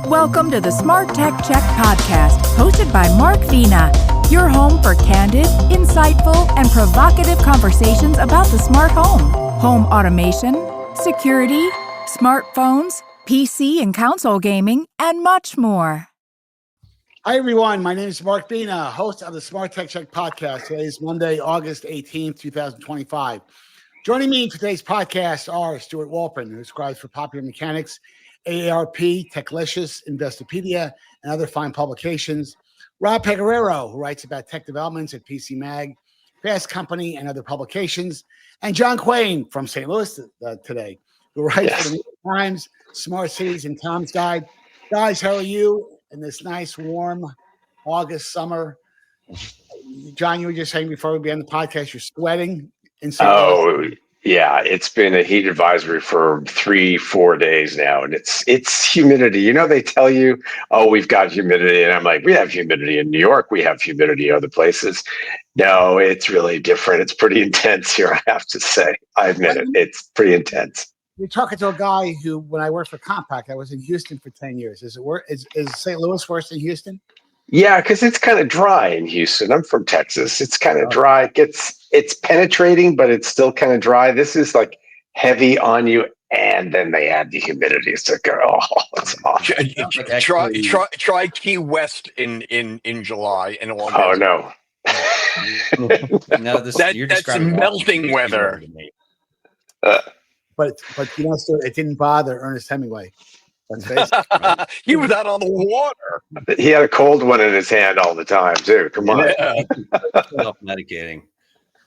Welcome to the SmartTechCheck Podcast, hosted by Mark Vina, your home for candid, insightful, and provocative conversations about the smart home automation, security, smartphones, PC and console gaming, and much more. Hi, everyone. My name is Mark Vina, host of the SmartTechCheck Podcast. Today is Monday, August 18th, 2025. Joining me in today's podcast are Stewart Wolpin, who scribes for Popular Mechanics, AARP, Techlicious, Investopedia, and other fine publications. Rob Pegararo, who writes about tech developments at PC Mag, Fast Company, and other publications. And John Quain from St. Louis today, who writes for the New York Times, Smart Cities, and Tom's Guide. Guys, how are you in this nice, warm August summer? John, you were just saying before we began the podcast, you're sweating in St. Louis. Yeah, it's been a heat advisory for 3-4 days now, and it's humidity. You know, they tell you, oh, we've got humidity, and I'm like, we have humidity in New York, we have humidity other places. No, it's really different. It's pretty intense here, I have to say. I admit it. It's pretty intense. You're talking to a guy who, when I worked for Compaq, I was in Houston for 10 years. Is St. Louis worse than Houston? Yeah, because it's kind of dry in Houston. I'm from Texas. It's kind of dry. It's penetrating, but it's still kind of dry. This is like heavy on you, and then they add the humidity. It's like, oh, it's awful. Try Key West in July and August. Oh no. No, that's melting weather. But you know, so it didn't bother Ernest Hemingway. He was out on the water. He had a cold one in his hand all the time too. Come on. Self-medicating.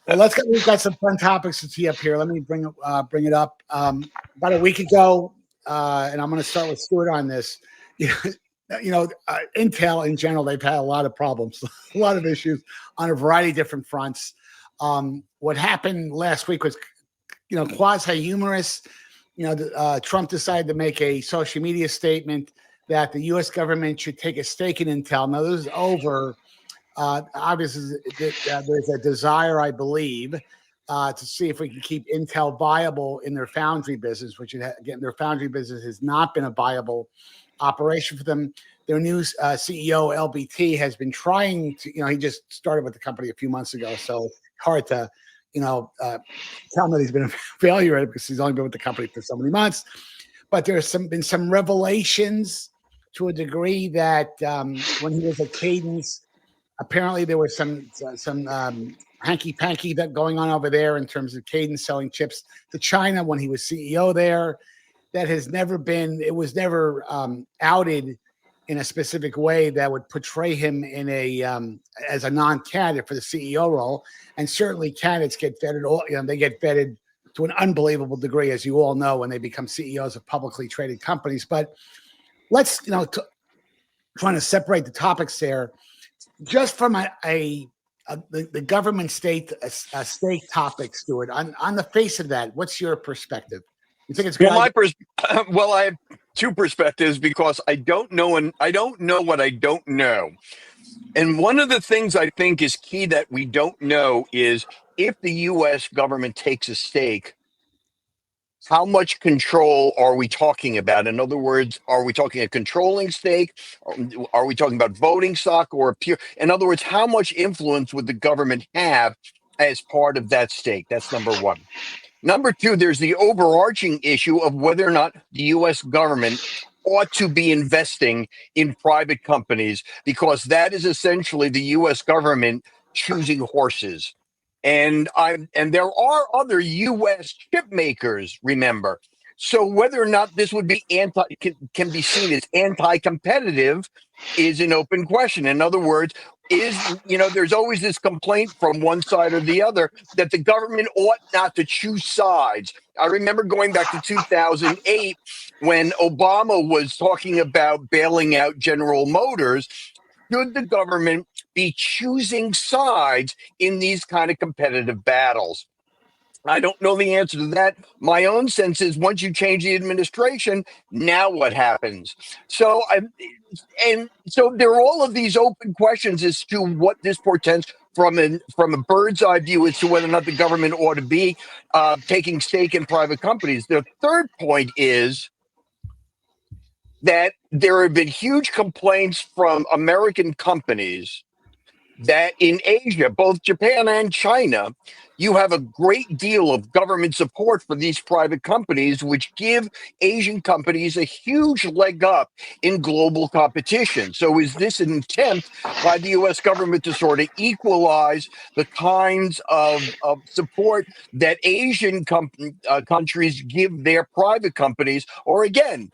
Well, we've got some fun topics to tee up here. Let me bring it up. About a week ago, and I'm going to start with Stewart on this. Intel in general, they've had a lot of problems, a lot of issues on a variety of different fronts. What happened last week was, quasi-humorous. Trump decided to make a social media statement that the U.S. government should take a stake in Intel. Now, this is over. Obviously, there's a desire, I believe, to see if we can keep Intel viable in their foundry business, which, again, their foundry business has not been a viable operation for them. Their new CEO, LBT, has been trying to, he just started with the company a few months ago, so hard to tell him that he's been a failure at it because he's only been with the company for so many months. But there's been some revelations to a degree that when he was at Cadence, apparently there was some hanky-panky that going on over there in terms of Cadence selling chips to China when he was CEO there. That has never been, it was never outed in a specific way that would portray him in as a non-candidate for the CEO role. And certainly candidates get vetted, they get vetted to an unbelievable degree, as you all know, when they become CEOs of publicly traded companies. But let's, trying to separate the topics there, just from the government state topic, Stewart, on the face of that, what's your perspective? You think it's good? Well, I have two perspectives because I don't know what I don't know. And one of the things I think is key that we don't know is if the U.S. government takes a stake, how much control are we talking about? In other words, are we talking a controlling stake? Are we talking about voting stock or in other words, how much influence would the government have as part of that stake? That's number one. Number two, there's the overarching issue of whether or not the U.S. government ought to be investing in private companies, because that is essentially the U.S. government choosing horses. And there are other U.S. chip makers, remember. So whether or not this would be can be seen as anti-competitive is an open question. In other words, there's always this complaint from one side or the other that the government ought not to choose sides. I remember going back to 2008 when Obama was talking about bailing out General Motors. Should the government be choosing sides in these kind of competitive battles? I don't know the answer to that. My own sense is once you change the administration, now what happens? So there are all of these open questions as to what this portends from a bird's eye view as to whether or not the government ought to be taking stake in private companies. The third point is that there have been huge complaints from American companies that in Asia, both Japan and China, you have a great deal of government support for these private companies, which give Asian companies a huge leg up in global competition. So is this an attempt by the U.S. government to sort of equalize the kinds of support that Asian countries give their private companies? Or again,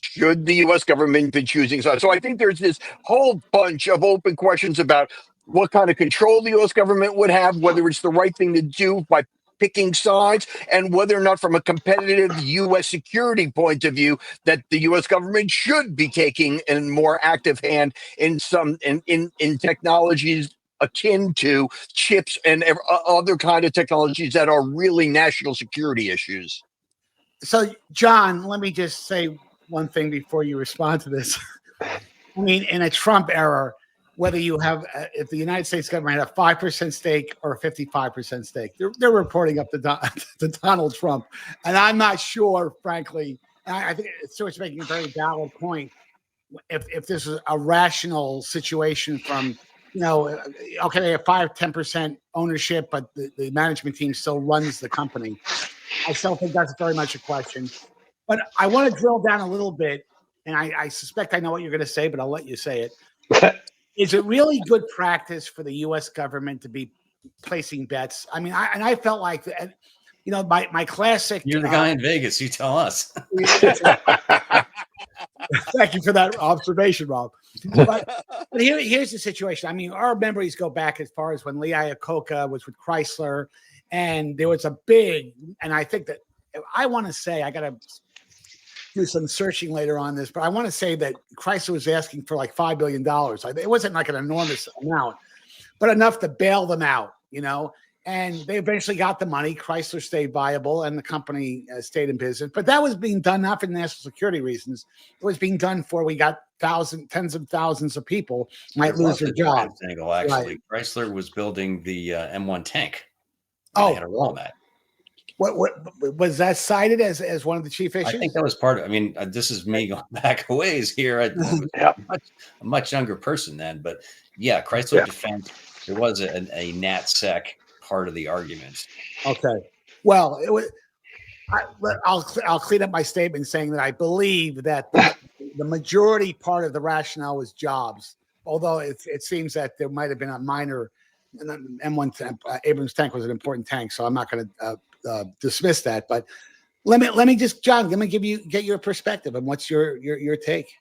should the U.S. government be choosing sides? So I think there's this whole bunch of open questions about what kind of control the U.S. government would have, whether it's the right thing to do by picking sides, and whether or not, from a competitive U.S. security point of view, that the U.S. government should be taking a more active hand in some in technologies akin to chips and other kind of technologies that are really national security issues. So, John, let me just say one thing before you respond to this. I mean, in a Trump era, whether you have, if the United States government had a 5% stake or a 55% stake, they're reporting up to Donald Trump. And I'm not sure, frankly, I think Stuart's making a very valid point. If this is a rational situation from, okay, they have 5-10% ownership, but the management team still runs the company. I still think that's very much a question. But I want to drill down a little bit, and I suspect I know what you're going to say, but I'll let you say it. Is it really good practice for the U.S. government to be placing bets? I mean, I felt like, my classic. You're the guy in Vegas. You tell us. Thank you for that observation, Rob. But here's the situation. I mean, our memories go back as far as when Lee Iacocca was with Chrysler, and there was a big, and I think that I want to say, I got to do some searching later on this, but I want to say that Chrysler was asking for like $5 billion. It wasn't like an enormous amount, but enough to bail them out, and they eventually got the money. Chrysler stayed viable and the company stayed in business, but that was being done not for national security reasons. It was being done for, we got tens of thousands of people might lose their job. Angle, actually, right. Chrysler was building the M1 tank. They had a role in that. What was that cited as one of the chief issues? I think that was part of. I mean, this is me going back a ways here. I was a much younger person then, but yeah, Chrysler Defense. There was a NatSec part of the argument. Okay, well, it was. I'll clean up my statement saying that I believe that the majority part of the rationale was jobs, although it seems that there might have been a minor. M1 Abrams tank was an important tank, so I'm not going to dismiss that. But let me just, John, let me get your perspective and what's your take.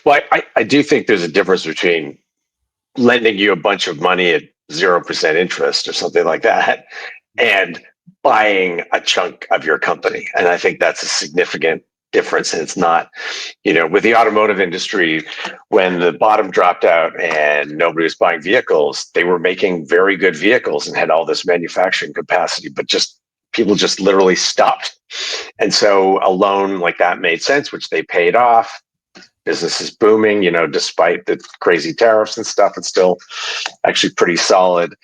Well, I do think there's a difference between lending you a bunch of money at 0% interest or something like that and buying a chunk of your company, and I think that's a significant difference. And it's not, with the automotive industry, when the bottom dropped out and nobody was buying vehicles, they were making very good vehicles and had all this manufacturing capacity, but people just literally stopped. And so a loan like that made sense, which they paid off. Business is booming, despite the crazy tariffs and stuff, it's still actually pretty solid.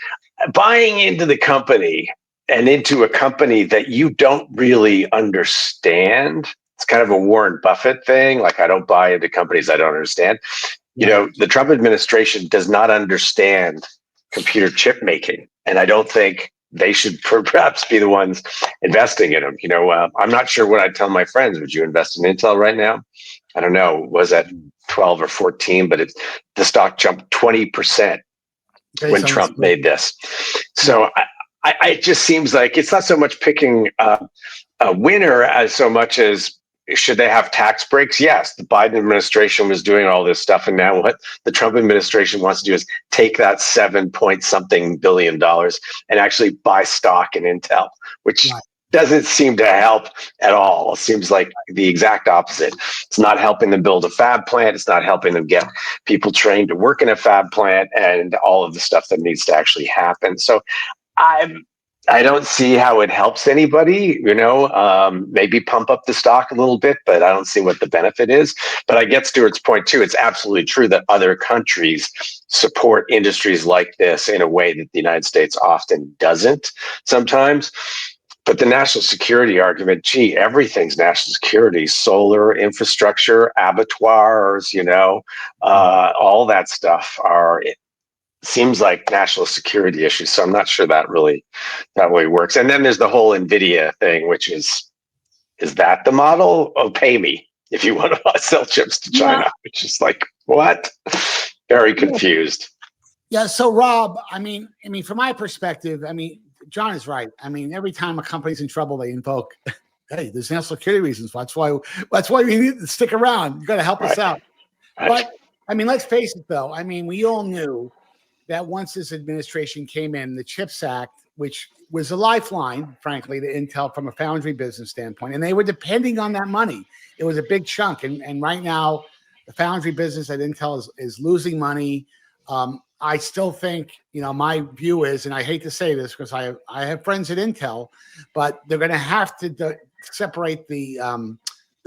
Buying into the company and into a company that you don't really understand, it's kind of a Warren Buffett thing. Like, I don't buy into companies I don't understand. The Trump administration does not understand computer chip making, and I don't think they should perhaps be the ones investing in them. I'm not sure what I'd tell my friends. Would you invest in Intel right now? I don't know. Was that 12 or 14? But the stock jumped 20% when Trump made this. So it just seems like it's not so much picking a winner as so much as, should they have tax breaks? Yes, the Biden administration was doing all this stuff, and now what the Trump administration wants to do is take that $7-point-something billion and actually buy stock in Intel, which doesn't seem to help at all. It seems like the exact opposite. It's not helping them build a fab plant. It's not helping them get people trained to work in a fab plant and all of the stuff that needs to actually happen. So I don't see how it helps anybody, maybe pump up the stock a little bit, but I don't see what the benefit is. But I get Stuart's point too. It's absolutely true that other countries support industries like this in a way that the United States often doesn't sometimes. But the national security argument, gee, everything's national security, solar infrastructure, abattoirs, all that stuff seems like national security issues. So I'm not sure that really works. And then there's the whole NVIDIA thing, which is that the model? Oh, pay me if you want to sell chips to China. Yeah. It's just like, what? Very confused. Yeah. So Rob, I mean, from my perspective, John is right. Every time a company's in trouble, they invoke, hey, there's national security reasons. That's why we need to stick around. You got to help us out. Right. But let's face it though. We all knew that once this administration came in, the CHIPS Act, which was a lifeline, frankly, to Intel from a foundry business standpoint, and they were depending on that money. It was a big chunk. And right now, the foundry business at Intel is losing money. I still think, my view is, and I hate to say this because I have friends at Intel, but they're going to have to separate the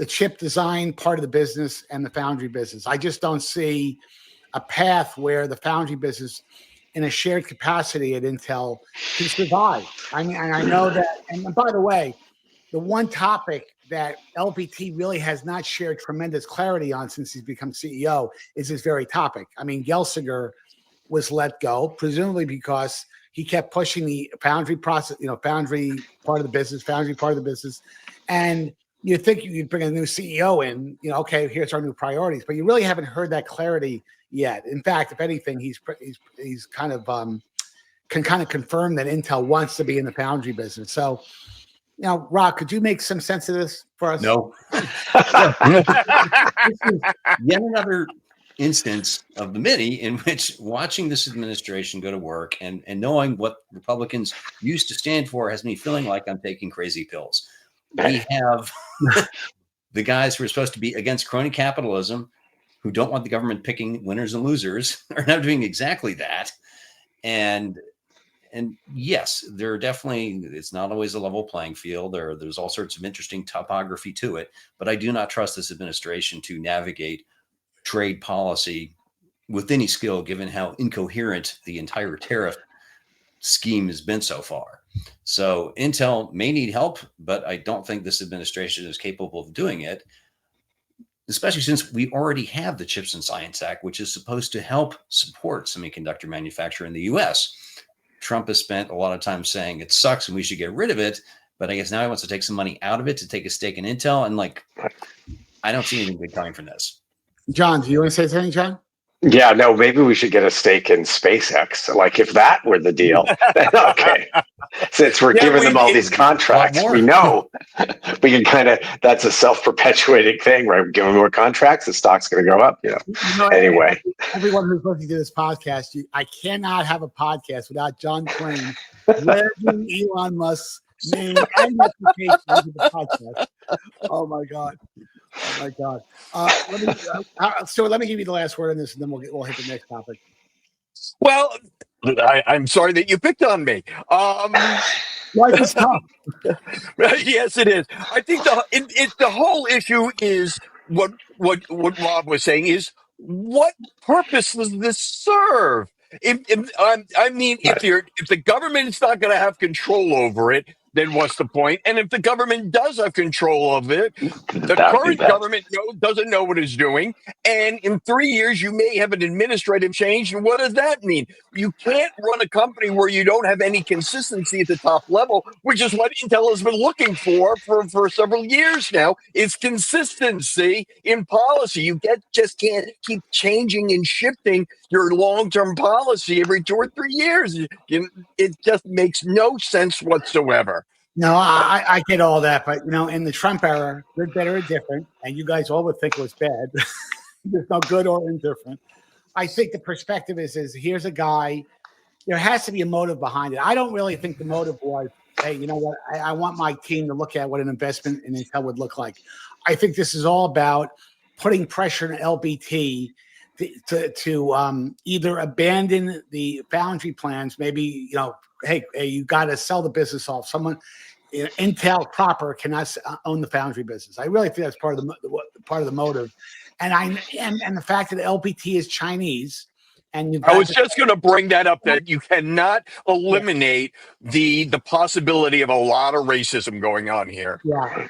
chip design part of the business and the foundry business. I just don't see a path where the foundry business in a shared capacity at Intel can survive. I know that, and by the way, the one topic that LPT really has not shared tremendous clarity on since he's become CEO is this very topic. Gelsinger was let go, presumably because he kept pushing the foundry process, foundry part of the business. And you think you'd bring a new CEO in, okay, here's our new priorities, but you really haven't heard that clarity yet. In fact, if anything, he's kind of can kind of confirm that Intel wants to be in the foundry business. So, Rob, could you make some sense of this for us? No. This is yet another instance of the many in which watching this administration go to work and knowing what Republicans used to stand for has me feeling like I'm taking crazy pills. We have the guys who are supposed to be against crony capitalism, who don't want the government picking winners and losers, are now doing exactly that. And yes, there are definitely, it's not always a level playing field. There's all sorts of interesting topography to it, but I do not trust this administration to navigate trade policy with any skill, given how incoherent the entire tariff scheme has been so far. So Intel may need help, but I don't think this administration is capable of doing it, especially since we already have the Chips and Science Act, which is supposed to help support semiconductor manufacture in the U.S. Trump has spent a lot of time saying it sucks and we should get rid of it, but I guess now he wants to take some money out of it to take a stake in Intel. And I don't see anything good coming from this. John, do you want to say something, John? Yeah, no, maybe we should get a stake in SpaceX. If that were the deal, okay. Since we're giving them all these contracts, we know we can that's a self-perpetuating thing, right? We're giving more contracts, the stock's going to go up, Anyway. Everyone who's listening to this podcast, I cannot have a podcast without John Quain leveraging Elon Musk's name and reputation into the podcast. Oh my God. Let me give you the last word on this, and then we'll hit the next topic. Well, I'm sorry that you picked on me. Life is tough. Yes, it is. I think the whole issue is what Rob was saying is, what purpose does this serve? If the government is not going to have control over it, then what's the point? And if the government does have control of it, the current government doesn't know what it's doing. And in 3 years, you may have an administrative change. And what does that mean? You can't run a company where you don't have any consistency at the top level, which is what Intel has been looking for several years now. It's consistency in policy. You just can't keep changing and shifting your long-term policy every 2 or 3 years. It just makes no sense whatsoever. No, I get all that, but in the Trump era, good, better, or different, and you guys all would think it was bad. There's no good or indifferent. I think the perspective is here's a guy. There has to be a motive behind it. I don't really think the motive was, hey, you know what? I want my team to look at what an investment in Intel would look like. I think this is all about putting pressure on LBT to either abandon the foundry plans, maybe hey, you got to sell the business off. Someone, Intel proper cannot own the foundry business. I really think that's part of the motive, and the fact that LPT is Chinese, And you've I got was just going to bring that up, that you cannot eliminate the possibility of a lot of racism going on here. yeah.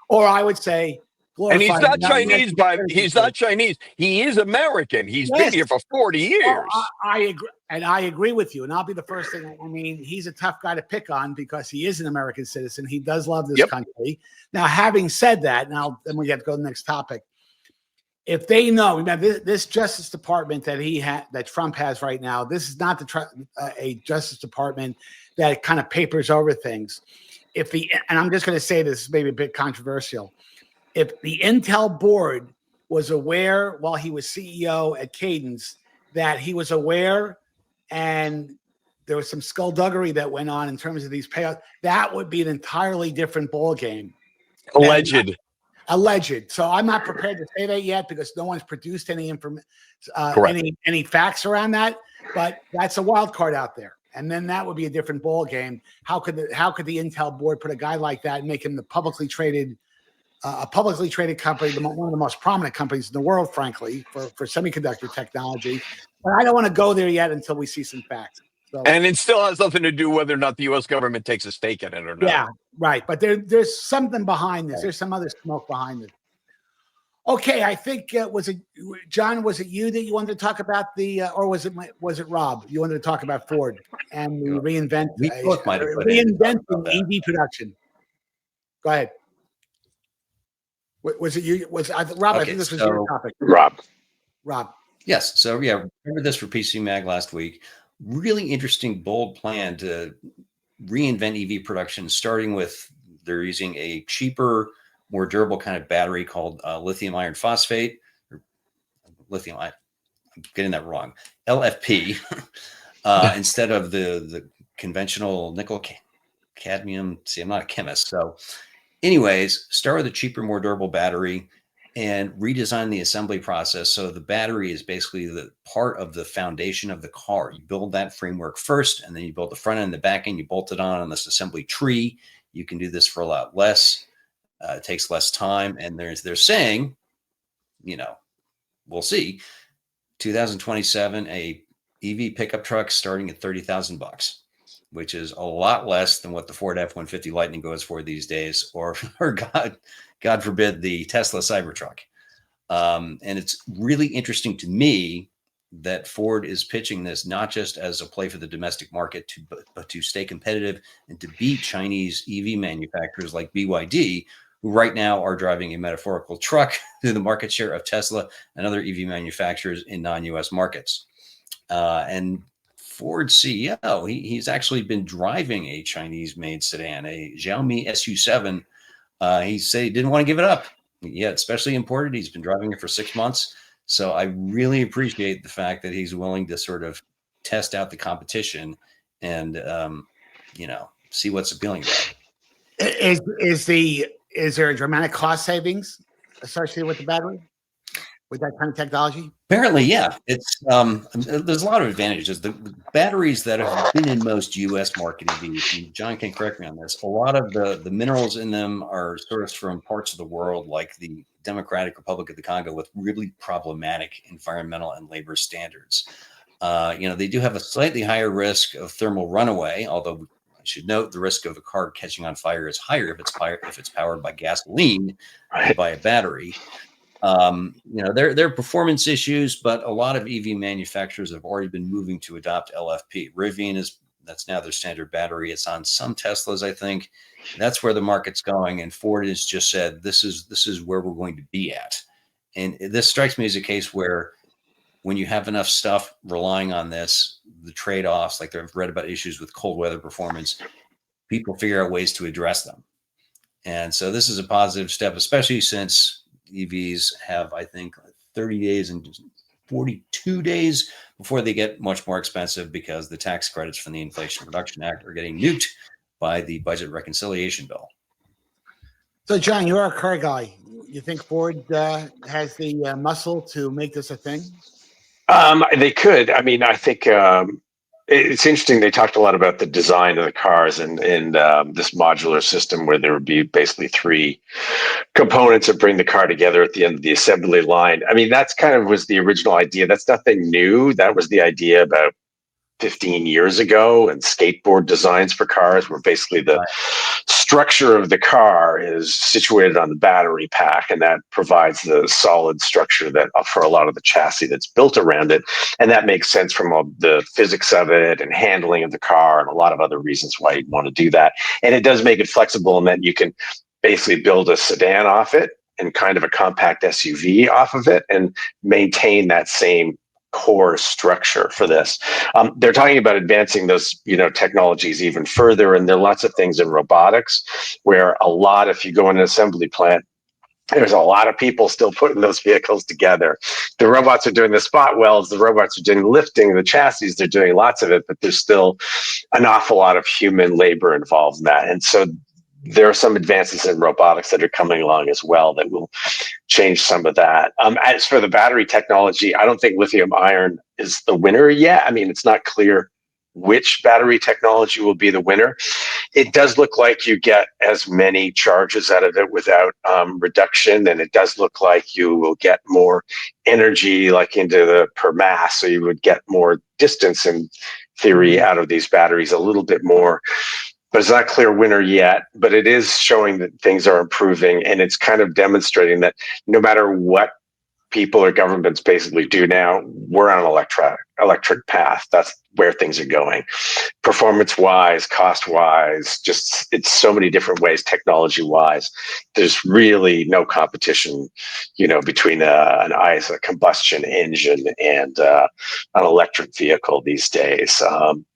Or I would say And he's glorified not Chinese, American he's not citizenship. Chinese. He is American. He's been Yes. here for 40 Well, years. I agree, and I agree with you. And I'll be the first thing. I mean, he's a tough guy to pick on because he is an American citizen. He does love this Yep. country. Now, having said that, then we have to go to the next topic. If they know, remember this Justice Department that Trump has right now, this is not a Justice Department that kind of papers over things. And I'm just going to say this, maybe a bit controversial. If the Intel board was aware while he was CEO at Cadence that he was aware and there was some skullduggery that went on in terms of these payouts, that would be an entirely different ballgame. Alleged. So I'm not prepared to say that yet because no one's produced any information, any facts around that. But that's a wild card out there, and then that would be a different ball game. How could the Intel board put a guy like that and make him a publicly traded company, one of the most prominent companies in the world, frankly, for semiconductor technology? But I don't want to go there yet until we see some facts. So, and it still has nothing to do whether or not the U.S. government takes a stake in it or not. Yeah, right. But there's something behind this. There's some other smoke behind it. Okay, I think John? Was it you that you wanted to talk about or was it Rob? You wanted to talk about Ford and reinventing EV production. Go ahead. Was it you? Rob? I think this was your topic. Rob. Yes. So remember this for PC Mag last week. Really interesting, bold plan to reinvent EV production, starting with they're using a cheaper, more durable kind of battery called lithium iron phosphate, or lithium iron. I'm getting that wrong. LFP instead of the conventional nickel cadmium. See, I'm not a chemist. So anyways, start with a cheaper, more durable battery and redesign the assembly process. So the battery is basically the part of the foundation of the car. You build that framework first, and then you build the front end, the back end, you bolt it on this assembly tree. You can do this for a lot less. It takes less time. And they're saying, we'll see, 2027, a EV pickup truck starting at $30,000, which is a lot less than what the Ford F-150 Lightning goes for these days, or God forbid, the Tesla Cybertruck. And it's really interesting to me that Ford is pitching this not just as a play for the domestic market, but to stay competitive and to beat Chinese EV manufacturers like BYD, who right now are driving a metaphorical truck through the market share of Tesla and other EV manufacturers in non-US markets. And Ford CEO, he's actually been driving a Chinese-made sedan, a Xiaomi SU7. He said he didn't want to give it up. Yeah, especially imported. He's been driving it for 6 months. So I really appreciate the fact that he's willing to sort of test out the competition and, see what's appealing to it. Is there a dramatic cost savings associated with the battery, with that kind of technology? Apparently, yeah. It's there's a lot of advantages. The batteries that have been in most U.S. market EVs, and John can correct me on this, a lot of the minerals in them are sourced from parts of the world like the Democratic Republic of the Congo with really problematic environmental and labor standards. They do have a slightly higher risk of thermal runaway, although I should note the risk of a car catching on fire is higher if it's powered by gasoline than by a battery. There are performance issues, but a lot of EV manufacturers have already been moving to adopt LFP. Rivian that's now their standard battery. It's on some Teslas, I think. That's where the market's going. And Ford has just said, this is where we're going to be at. And this strikes me as a case where when you have enough stuff relying on this, the trade-offs, like I've read about issues with cold weather performance, people figure out ways to address them. And so this is a positive step, especially since EVs have, I think, 30 days and 42 days before they get much more expensive because the tax credits from the Inflation Reduction Act are getting nuked by the budget reconciliation bill. So, John, you're a car guy. You think Ford has the muscle to make this a thing? They could. I mean, I think It's interesting. They talked a lot about the design of the cars and this modular system where there would be basically three components that bring the car together at the end of the assembly line. I mean, that's kind of was the original idea. That's nothing new. That was the idea about 15 years ago, and skateboard designs for cars where basically the structure of the car is situated on the battery pack, and that provides the solid structure that for a lot of the chassis that's built around it. And that makes sense from all the physics of it and handling of the car and a lot of other reasons why you'd want to do that. And it does make it flexible in that you can basically build a sedan off it and kind of a compact SUV off of it and maintain that same core structure for this. They're talking about advancing those, technologies even further. And there are lots of things in robotics where if you go in an assembly plant, there's a lot of people still putting those vehicles together. The robots are doing the spot welds, the robots are doing lifting, the chassis, they're doing lots of it, but there's still an awful lot of human labor involved in that. And so there are some advances in robotics that are coming along as well that will change some of that. As for the battery technology, I don't think lithium ion is the winner yet. I mean, it's not clear which battery technology will be the winner. It does look like you get as many charges out of it without reduction, and it does look like you will get more energy like into the per mass, so you would get more distance in theory out of these batteries, a little bit more. But it's not a clear winner yet, but it is showing that things are improving, and it's kind of demonstrating that no matter what people or governments basically do now, we're on an electric path. That's where things are going. Performance-wise, cost-wise, just it's so many different ways, technology-wise. There's really no competition, between a combustion engine and an electric vehicle these days.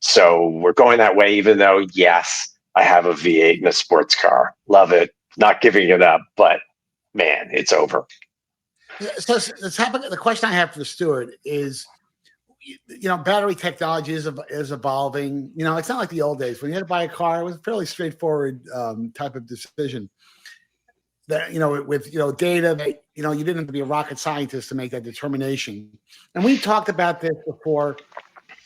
So we're going that way, even though, yes, I have a V8 in a sports car. Love it. Not giving it up, but man, it's over. So the question I have for Stewart is, battery technology is evolving. It's not like the old days when you had to buy a car. It was a fairly straightforward type of decision. That with data that you didn't have to be a rocket scientist to make that determination. And we've talked about this before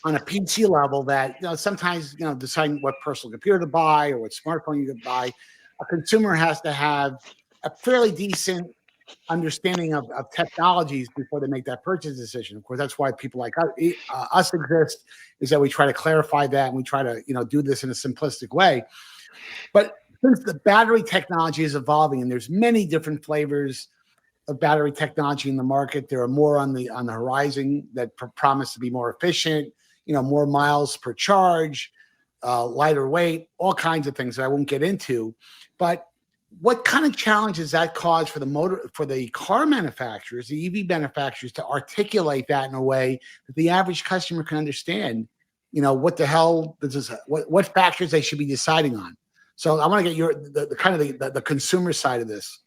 on a PC level. That sometimes deciding what personal computer to buy or what smartphone you could buy, a consumer has to have a fairly decent understanding of technologies before they make that purchase decision. Of course, that's why people like us exist, is that we try to clarify that and we try to do this in a simplistic way. But since the battery technology is evolving and there's many different flavors of battery technology in the market, there are more on the horizon that promise to be more efficient, more miles per charge, lighter weight, all kinds of things that I won't get into. But what kind of challenges that cause for the car manufacturers, the EV manufacturers, to articulate that in a way that the average customer can understand, what the hell what factors they should be deciding on. So I want to get the consumer side of this.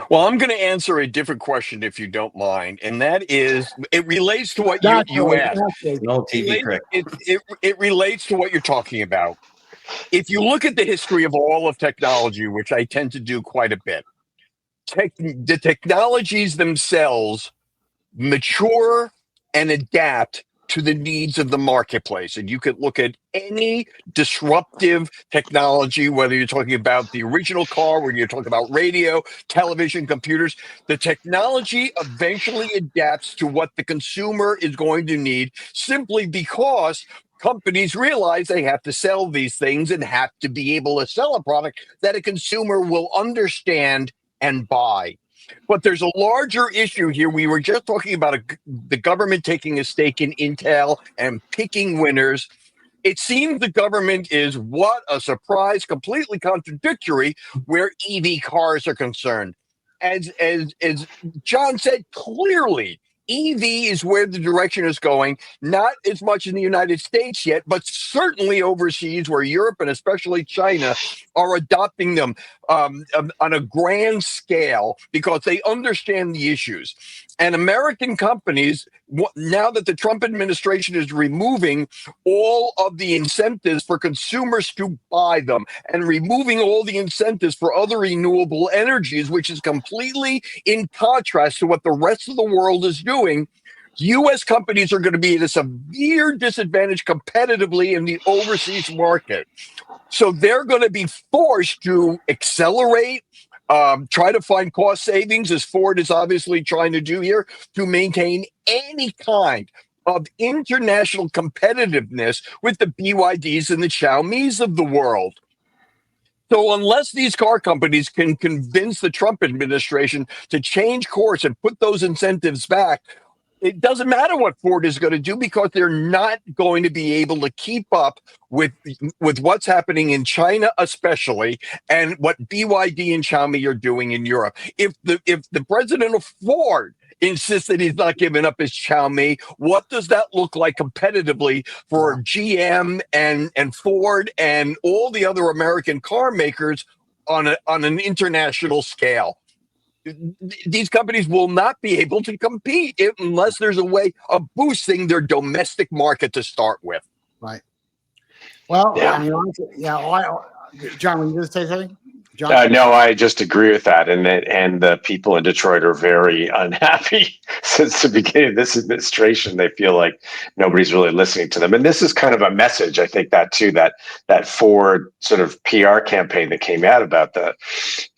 Well, I'm going to answer a different question if you don't mind, and that is, it relates to what you asked. No TV crick. It relates to what you're talking about. If you look at the history of all of technology, which I tend to do quite a bit, the technologies themselves mature and adapt to the needs of the marketplace. And you could look at any disruptive technology, whether you're talking about the original car, whether you're talking about radio, television, computers, the technology eventually adapts to what the consumer is going to need, simply because companies realize they have to sell these things and have to be able to sell a product that a consumer will understand and buy. But there's a larger issue here. We were just talking about the government taking a stake in Intel and picking winners. It seems the government is, what a surprise, completely contradictory where EV cars are concerned. As John said clearly, EV is where the direction is going, not as much in the United States yet, but certainly overseas, where Europe and especially China are adopting them on a grand scale because they understand the issues. And American companies, now that the Trump administration is removing all of the incentives for consumers to buy them and removing all the incentives for other renewable energies, which is completely in contrast to what the rest of the world is doing, U.S. companies are going to be at a severe disadvantage competitively in the overseas market. So they're going to be forced to accelerate, try to find cost savings, as Ford is obviously trying to do here, to maintain any kind of international competitiveness with the BYDs and the Xiaomis of the world. So unless these car companies can convince the Trump administration to change course and put those incentives back, it doesn't matter what Ford is going to do, because they're not going to be able to keep up with what's happening in China, especially, and what BYD and Xiaomi are doing in Europe. If the president of Ford insists that he's not giving up his Xiaomi, what does that look like competitively for GM and Ford and all the other American car makers on an international scale? These companies will not be able to compete unless there's a way of boosting their domestic market to start with. Right. Well, Yeah. I mean, honestly, John, were you going to say something? John? No, I just agree with that, and the people in Detroit are very unhappy since the beginning of this administration. They feel like nobody's really listening to them, and this is kind of a message. I think that too, that Ford sort of PR campaign that came out about the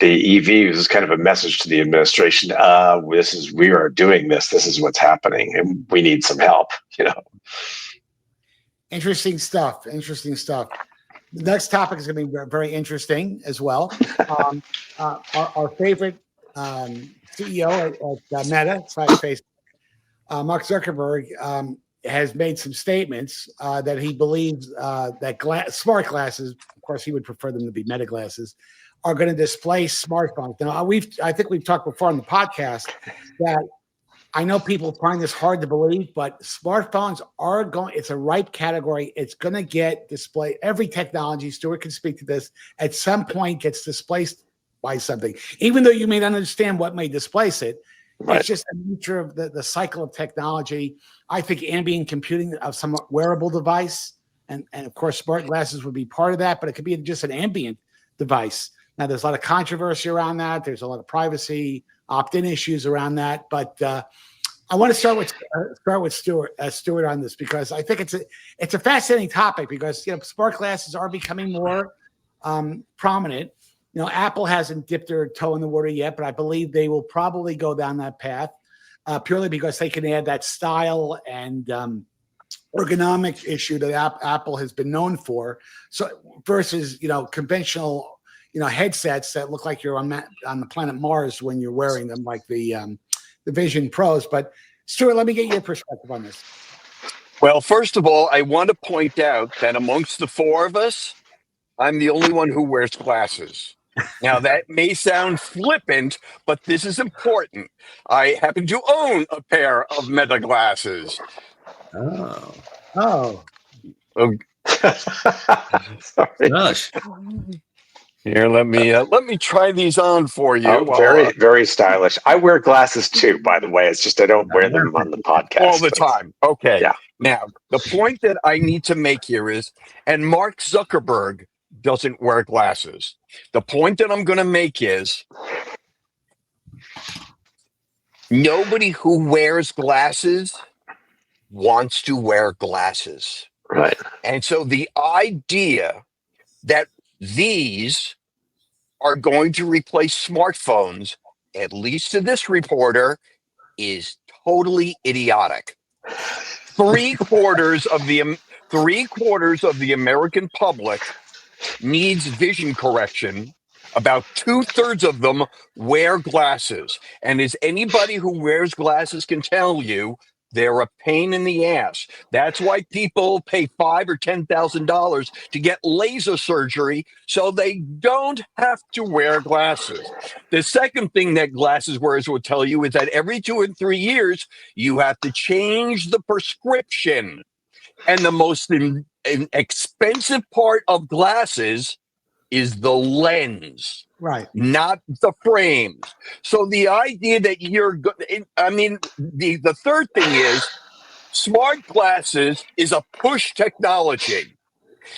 EVs is kind of a message to the administration. We are doing this. This is what's happening, and we need some help. Interesting stuff. The next topic is going to be very interesting as well. Our favorite CEO at Meta, Facebook, Mark Zuckerberg, has made some statements that he believes that smart glasses, of course, he would prefer them to be Meta glasses, are going to displace smartphones. Now, I think we've talked before on the podcast that I know people find this hard to believe, but smartphones are going, it's a ripe category. It's going to get displayed. Every technology, Stewart can speak to this, at some point gets displaced by something. Even though you may not understand what may displace it, right. It's just a nature of the cycle of technology. I think ambient computing of some wearable device, and of course, smart glasses would be part of that, but it could be just an ambient device. Now, there's a lot of controversy around that. There's a lot of privacy opt-in issues around that, but I want to start with Stewart on this, because I think it's a fascinating topic, because smart glasses are becoming more prominent. Apple hasn't dipped their toe in the water yet, but I believe they will probably go down that path purely because they can add that style and ergonomic issue that Apple has been known for. So versus conventional headsets that look like you're on the planet Mars when you're wearing them, like the Vision Pros. But Stewart, let me get your perspective on this. Well, first of all, I want to point out that amongst the four of us, I'm the only one who wears glasses. Now, that may sound flippant, but this is important. I happen to own a pair of Meta glasses. Oh. Sorry. Gosh. Here, let me try these on for you. Very, very stylish. I wear glasses too, by the way. It's just I don't wear them on the podcast all the time. Okay. Yeah. Now, the point that I need to make here is, and Mark Zuckerberg doesn't wear glasses. The point that I'm going to make is, nobody who wears glasses wants to wear glasses. Right. And so the idea that these are going to replace smartphones, at least to this reporter, is totally idiotic. Three-quarters of the American public needs vision correction. About 2/3 of them wear glasses. And as anybody who wears glasses can tell you, they're a pain in the ass. That's why people pay $5,000 or $10,000 to get laser surgery, so they don't have to wear glasses. The second thing that glasses wearers will tell you is that every 2 and 3 years, you have to change the prescription. And the most expensive part of glasses is the lens. Right. Not the frames. So the idea that the third thing is, smart glasses is a push technology.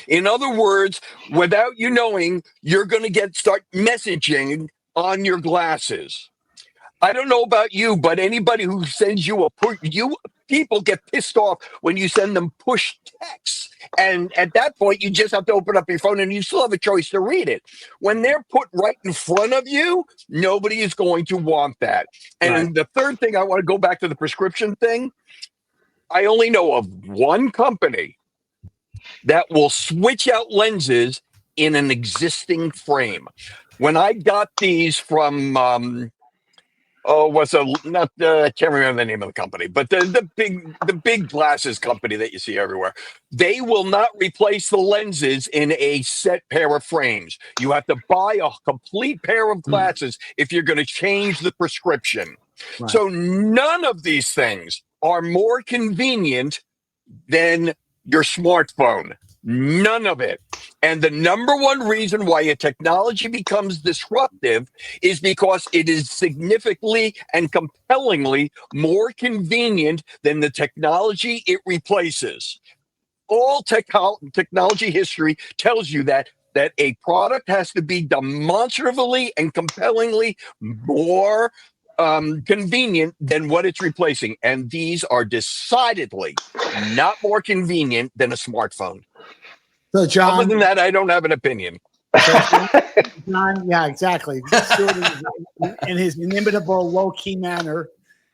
In other words, without you knowing, you're going to start messaging on your glasses. I don't know about you, but anybody who sends you people get pissed off when you send them push texts. And at that point, you just have to open up your phone and you still have a choice to read it. When they're put right in front of you, nobody is going to want that. And the third thing, I want to go back to the prescription thing. I only know of one company that will switch out lenses in an existing frame. When I got these from, I can't remember the name of the company, but the big glasses company that you see everywhere, they will not replace the lenses in a set pair of frames. You have to buy a complete pair of glasses if you're going to change the prescription. Right. So none of these things are more convenient than your smartphone. None of it. And the number one reason why a technology becomes disruptive is because it is significantly and compellingly more convenient than the technology it replaces. All technology history tells you that a product has to be demonstrably and compellingly more convenient than what it's replacing. And these are decidedly not more convenient than a smartphone. So, John, other than that, I don't have an opinion. John, yeah, exactly. Stewart, in his inimitable, low-key manner,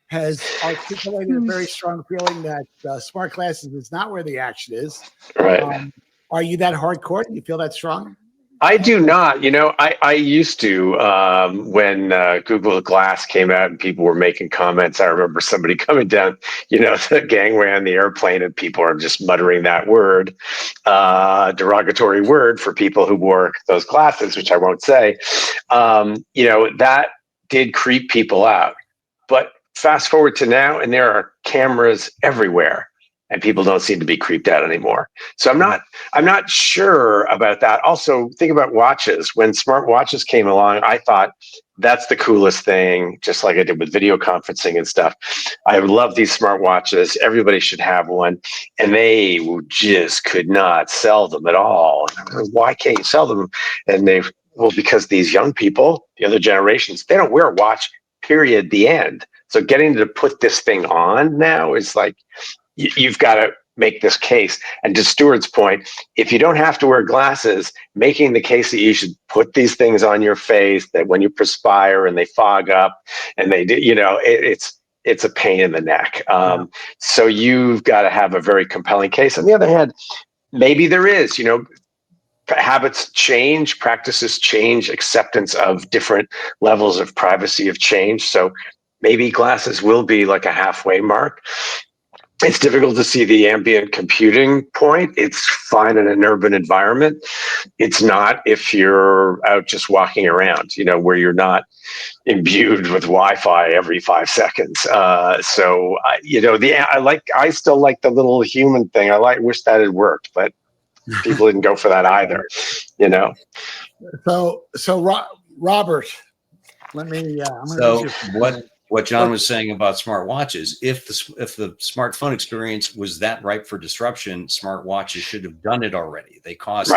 has articulated a very strong feeling that smart glasses is not where the action is. Right. Are you that hardcore? Do you feel that strong? I do not. I used to when Google Glass came out and people were making comments. I remember somebody coming down, the gangway on the airplane, and people are just muttering that word, derogatory word for people who wore those glasses, which I won't say. That did creep people out. But fast forward to now, and there are cameras everywhere. And people don't seem to be creeped out anymore. So I'm not sure about that. Also, think about watches. When smart watches came along, I thought that's the coolest thing, just like I did with video conferencing and stuff. I love these smart watches. Everybody should have one. And they just could not sell them at all. Why can't you sell them? And because these young people, the other generations, they don't wear a watch, period, the end. So getting to put this thing on now is like, you've got to make this case. And to Stewart's point, if you don't have to wear glasses, making the case that you should put these things on your face, that when you perspire and they fog up and they do, it's a pain in the neck. So you've got to have a very compelling case. On the other hand, maybe there is, habits change, practices change, acceptance of different levels of privacy have changed. So maybe glasses will be like a halfway mark. It's difficult to see the ambient computing point. It's fine in an urban environment. It's not if you're out just walking around, where you're not imbued with Wi-Fi every 5 seconds. I still like the little human thing. Wish that had worked, but people didn't go for that either. So Robert, let me. What John was saying about smart watches, if the smartphone experience was that ripe for disruption, smart watches should have done it already. They cost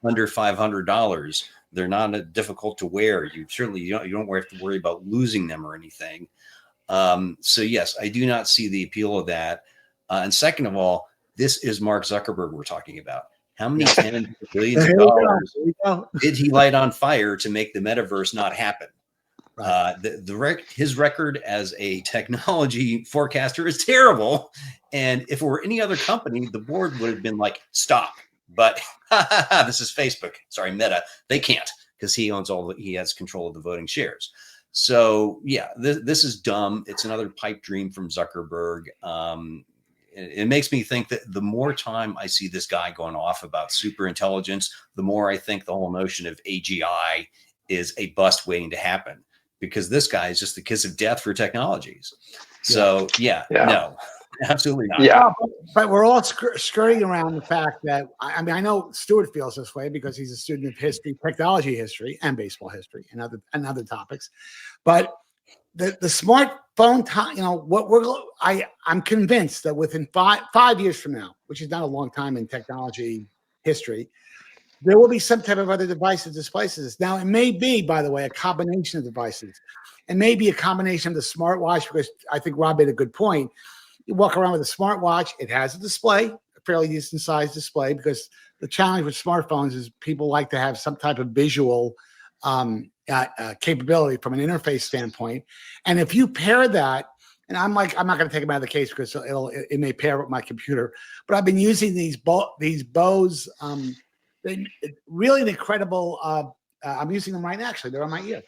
under $500. They're not difficult to wear. You don't have to worry about losing them or anything. So yes, I do not see the appeal of that. And second of all, this is Mark Zuckerberg we're talking about. How many tens of billions of dollars did he light on fire to make the metaverse not happen? His record as a technology forecaster is terrible. And if it were any other company, the board would have been like, stop. But this is Facebook. Sorry, Meta. They can't because he has control of the voting shares. So yeah, this is dumb. It's another pipe dream from Zuckerberg. It makes me think that the more time I see this guy going off about super intelligence, the more I think the whole notion of AGI is a bust waiting to happen. Because this guy is just the kiss of death for technologies. So no, absolutely not. Yeah, but we're all skirting around the fact that I know Stewart feels this way because he's a student of history, technology history, and baseball history, and other topics. But the smartphone time, I'm convinced that within 5 years from now, which is not a long time in technology history, there will be some type of other device that displaces this. Now, it may be, by the way, a combination of devices. It may be a combination of the smartwatch, because I think Rob made a good point. You walk around with a smartwatch. It has a display, a fairly decent sized display, because the challenge with smartphones is people like to have some type of visual capability from an interface standpoint. And if you pair that, and I'm not going to take them out of the case because it may pair with my computer, but I've been using these Bose, really an incredible. I'm using them right now. Actually, they're on my ear.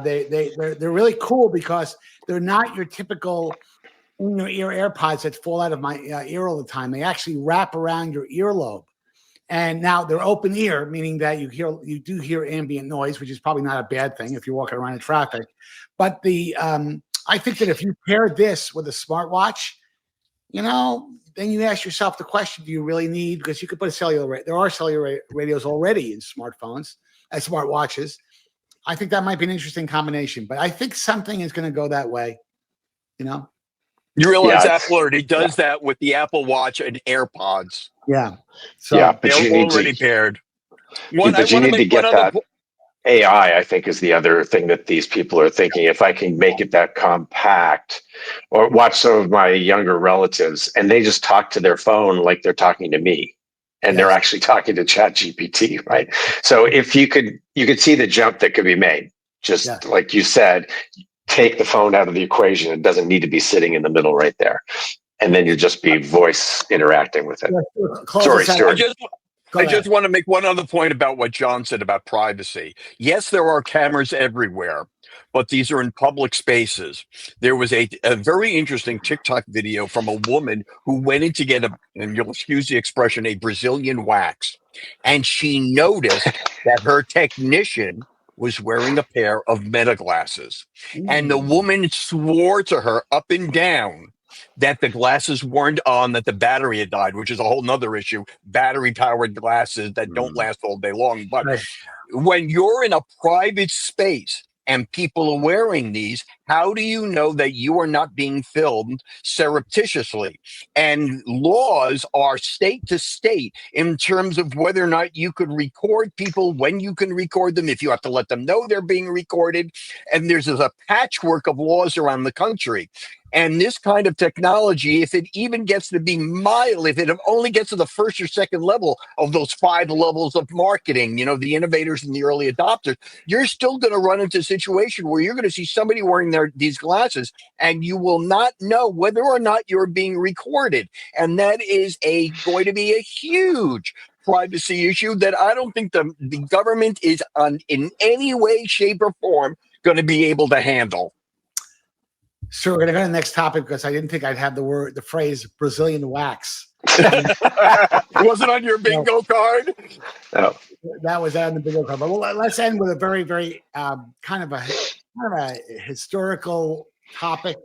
They're really cool because they're not your typical in your ear AirPods that fall out of my ear all the time. They actually wrap around your earlobe. And now they're open ear, meaning that you do hear ambient noise, which is probably not a bad thing if you're walking around in traffic. But I think that if you pair this with a smartwatch, then you ask yourself the question: do you really need? Because you could put there are cellular radios already in smartphones, smartwatches. I think that might be an interesting combination. But I think something is going to go that way. You realize Apple already does that with the Apple Watch and AirPods. Yeah. So but they're already paired. But you need to get that. AI, I think, is the other thing that these people are thinking. If I can make it that compact, or watch some of my younger relatives, and they just talk to their phone like they're talking to me, and they're actually talking to ChatGPT, right? So if you could see the jump that could be made. Just like you said, take the phone out of the equation. It doesn't need to be sitting in the middle right there. And then you just be voice interacting with it. Sorry, Stuart. I just want to make one other point about what John said about privacy. Yes, there are cameras everywhere, but these are in public spaces. There was a very interesting TikTok video from a woman who went in to get and you'll excuse the expression, a Brazilian wax. And she noticed that her technician was wearing a pair of Meta glasses. And the woman swore to her up and down that the glasses weren't on, that the battery had died, which is a whole nother issue. Battery-powered glasses that don't last all day long. But when you're in a private space and people are wearing these, how do you know that you are not being filmed surreptitiously? And laws are state to state in terms of whether or not you could record people, when you can record them, if you have to let them know they're being recorded. And there's a patchwork of laws around the country. And this kind of technology, if it even gets to be mild, if it only gets to the first or second level of those 5 levels of marketing, the innovators and the early adopters, you're still going to run into a situation where you're going to see somebody wearing these glasses and you will not know whether or not you're being recorded. And that is going to be a huge privacy issue that I don't think the government is in any way, shape, or form going to be able to handle. Sure, we're going to go to the next topic because I didn't think I'd have the phrase Brazilian wax. It wasn't on your bingo card? No. That was on the bingo card. But let's end with a very, very kind of a historical topic.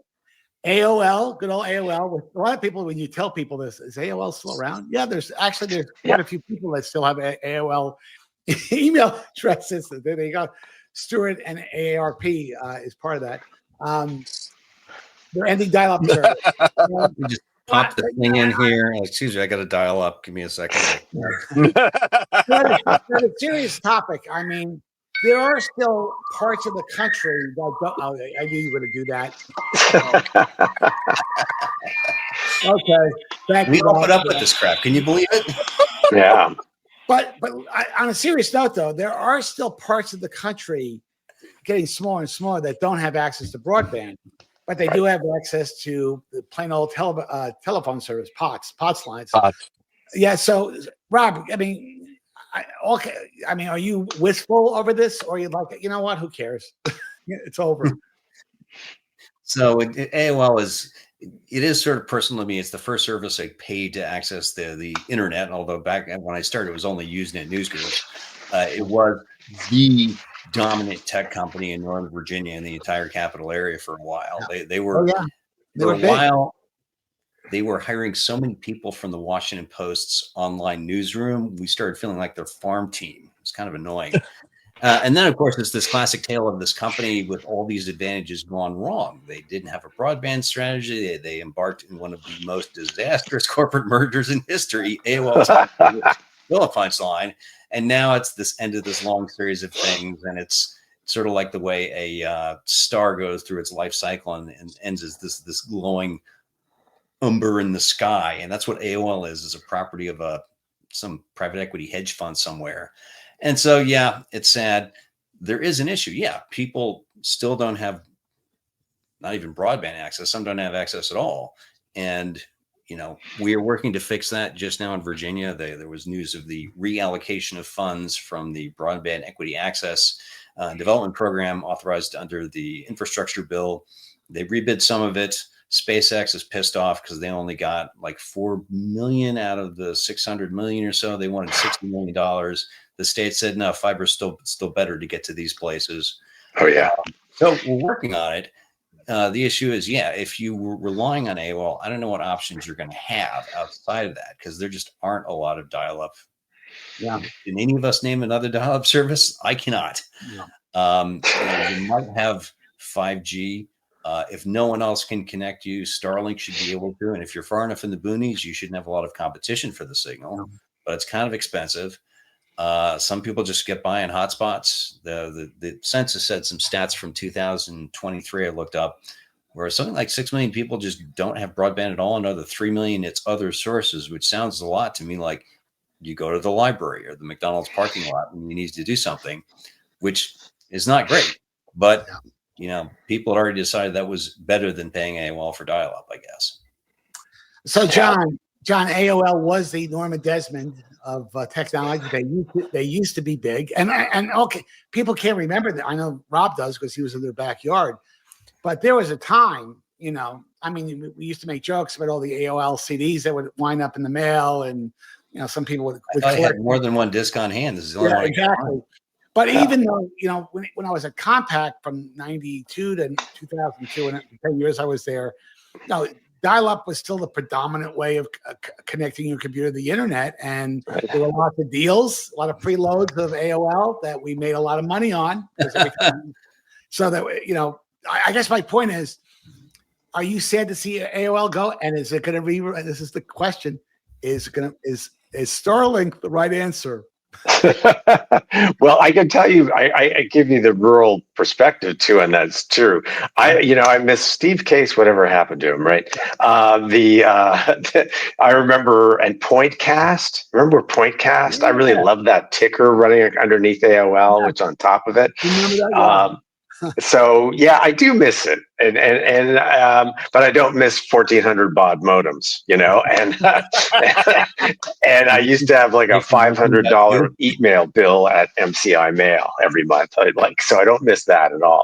AOL, good old AOL. With a lot of people, when you tell people this, is AOL still around? Yeah, there's quite a few people that still have AOL email addresses. There you go. Stewart and AARP is part of that. They're ending dial-up service. We just pop the thing in here. Excuse me, I got to dial up. Give me a second. It's a serious topic. I mean, there are still parts of the country that don't. Oh, I knew you were going to do that. Okay. Thank you. We all put up with this crap. Can you believe it? Yeah. But on a serious note, though, there are still parts of the country getting smaller and smaller that don't have access to broadband, but they do have access to the plain old telephone service, POTS lines. Yeah. So, Rob, I mean, are you wistful over this, or you like, you know what? Who cares? It's over. So AOL is sort of personal to me. It's the first service I paid to access the internet. Although back when I started, it was only Usenet Newsgroup. It was the dominant tech company in Northern Virginia and the entire capital area for a while. They were for a while. They were hiring so many people from the Washington Post's online newsroom. We started feeling like their farm team. It's kind of annoying. And then, of course, it's this classic tale of this company with all these advantages gone wrong. They didn't have a broadband strategy. They embarked in one of the most disastrous corporate mergers in history. AOL Philippines line. And now it's this end of this long series of things. And it's sort of like the way a star goes through its life cycle and ends as this glowing umber in the sky. And that's what AOL is a property of some private equity hedge fund somewhere. And so, yeah, it's sad. There is an issue. Yeah, people still don't have not even broadband access. Some don't have access at all. And, we are working to fix that just now in Virginia. There was news of the reallocation of funds from the Broadband Equity Access Development Program authorized under the infrastructure bill. They rebid some of it. SpaceX is pissed off because they only got like $4 million out of the $600 million or so. They wanted $60 million. The state said, no, fiber's still better to get to these places. Oh, yeah. So we're working on it. The issue is, if you were relying on AOL, I don't know what options you're going to have outside of that, because there just aren't a lot of dial-up. Yeah. Can any of us name another dial-up service? I cannot. Yeah. You might have 5G. If no one else can connect you, Starlink should be able to. And if you're far enough in the boonies, you shouldn't have a lot of competition for the signal, but it's kind of expensive. Some people just get by on hotspots. The census said some stats from 2023 I looked up, where something like 6 million people just don't have broadband at all. Another 3 million, it's other sources, which sounds a lot to me like you go to the library or the McDonald's parking lot and you need to do something, which is not great. But, people had already decided that was better than paying AOL for dial-up, I guess. So, John, AOL was the Norma Desmond of technology. They used to be big, and okay, people can't remember that. I know Rob does because he was in their backyard. But there was a time, we used to make jokes about all the AOL CDs that would wind up in the mail, and some people would collect more than one disc on hand. This is the only way. Exactly. But even though when I was at Compaq from '92 to 2002, and 10 years I was there, dial-up was still the predominant way of connecting your computer to the internet, and there were lots of deals, a lot of preloads of AOL that we made a lot of money on. So that I guess my point is, are you sad to see AOL go? And is it going to be? This is the question: is Starlink the right answer? Well, I can tell you, I give you the rural perspective too, and that's true. I miss Steve Case, whatever happened to him, right? I remember, and Pointcast. Remember Pointcast? I really love that ticker running underneath AOL, which on top of it. Remember that? So I do miss it, and but I don't miss 1400 baud modems, and I used to have like a $500 email bill at MCI Mail every month. So I don't miss that at all.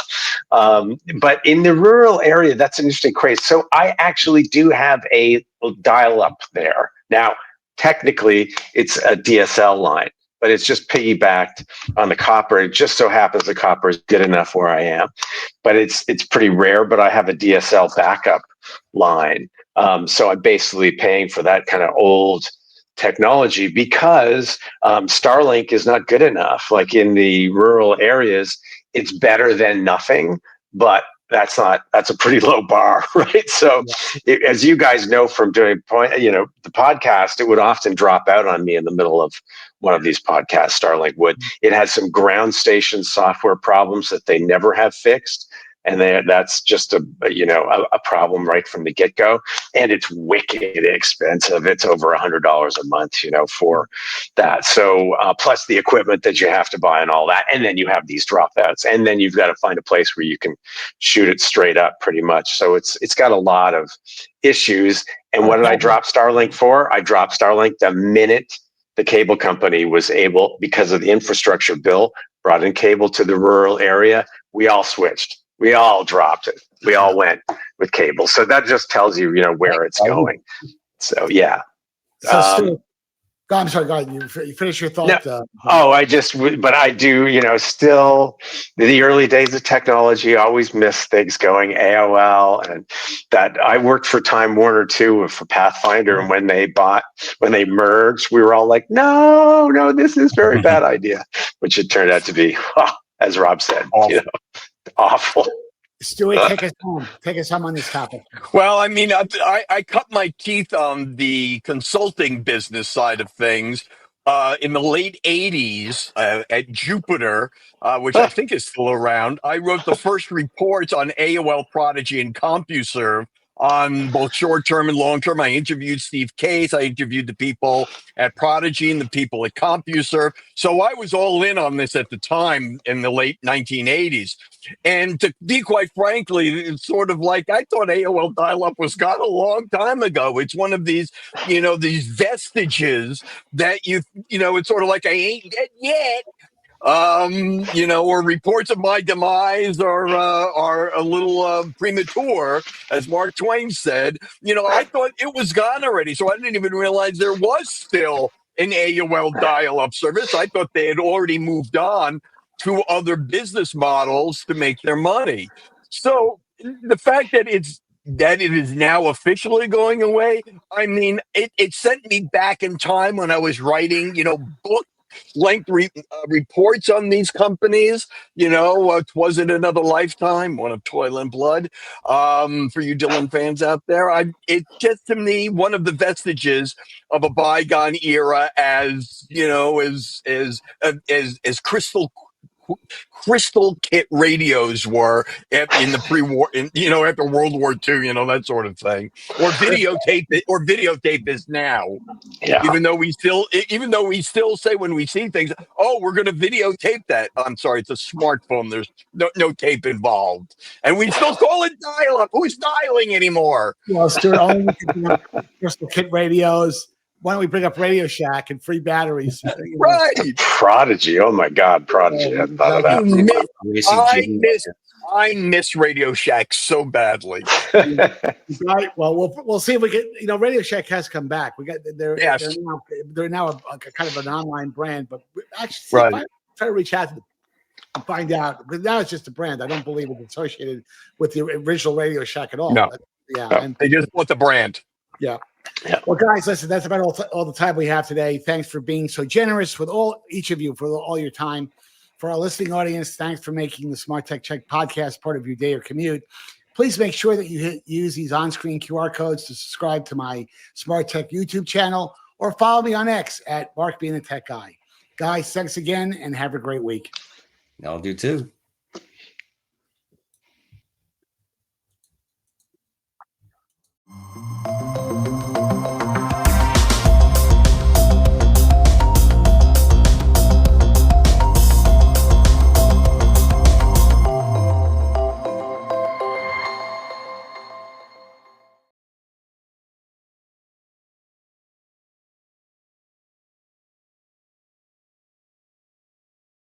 But in the rural area, that's an interesting craze. So I actually do have a dial-up there now. Technically, it's a DSL line, but it's just piggybacked on the copper. It just so happens the copper is good enough where I am, but it's pretty rare. But I have a DSL backup line, so I'm basically paying for that kind of old technology because Starlink is not good enough. Like in the rural areas, it's better than nothing, but that's a pretty low bar, right? So as you guys know from doing the podcast, it would often drop out on me in the middle of one of these podcasts. Starlink would. It has some ground station software problems that they never have fixed. And that's just a problem right from the get-go. And it's wicked expensive. It's over $100 a month, for that. So plus the equipment that you have to buy and all that. And then you have these dropouts. And then you've got to find a place where you can shoot it straight up pretty much. So it's got a lot of issues. And what did I drop Starlink for? I dropped Starlink the minute the cable company was able, because of the infrastructure bill, brought in cable to the rural area. We all switched. We all dropped it. We all went with cable. So that just tells you, where it's going. So, yeah. So, I'm sorry, go ahead. You finish your thought. No, but I do, still the early days of technology, always miss things going AOL, and that I worked for Time Warner too, for Pathfinder. And when they merged, we were all like, no, this is very bad idea, which it turned out to be, as Rob said, awful. Stuart, take us home. Take us home on this topic. Well, I cut my teeth on the consulting business side of things in the late 80s at Jupiter, which I think is still around. I wrote the first reports on AOL Prodigy and CompuServe on both short-term and long-term. I interviewed Steve Case. I interviewed the people at Prodigy and the people at CompuServe. So I was all in on this at the time in the late 1980s. And to be quite frankly, it's sort of like I thought AOL dial-up was gone a long time ago. It's one of these, these vestiges that it's sort of like I ain't dead yet. Or reports of my demise are a little premature, as Mark Twain said. I thought it was gone already, so I didn't even realize there was still an AOL dial-up service. I thought they had already moved on to other business models to make their money. So the fact that it is now officially going away, I mean, it sent me back in time when I was writing, book length reports on these companies. Was it Another Lifetime, one of Toil and Blood, for you Dylan fans out there. It's just, to me, one of the vestiges of a bygone era, as crystal kit radios were in the pre-war, after World War II, that sort of thing, or videotape is now. Yeah. Even though we still say when we see things, oh, we're going to videotape that. I'm sorry, it's a smartphone. There's no tape involved, and we still call it dial-up. Who's dialing anymore? Well, Stuart, only crystal kit radios. Why don't we bring up Radio Shack and free batteries? Right. Prodigy. Oh my God, Prodigy. I thought of that. I miss Radio Shack so badly. Right. Well, we'll see if we can. Radio Shack has come back. They're now a kind of an online brand, but actually try to reach out to them and find out, because now it's just a brand. I don't believe it's associated with the original Radio Shack at all. No. And they just bought the brand. Yeah. Well, guys, listen, that's about all the time we have today. Thanks for being so generous with each of you for all your time. For our listening audience, thanks for making the SmartTechCheck podcast part of your day or commute. Please make sure that you use these on-screen QR codes to subscribe to my SmartTech YouTube channel or follow me on X at Mark Being a Tech Guy. Guys, thanks again and have a great week. I'll do too.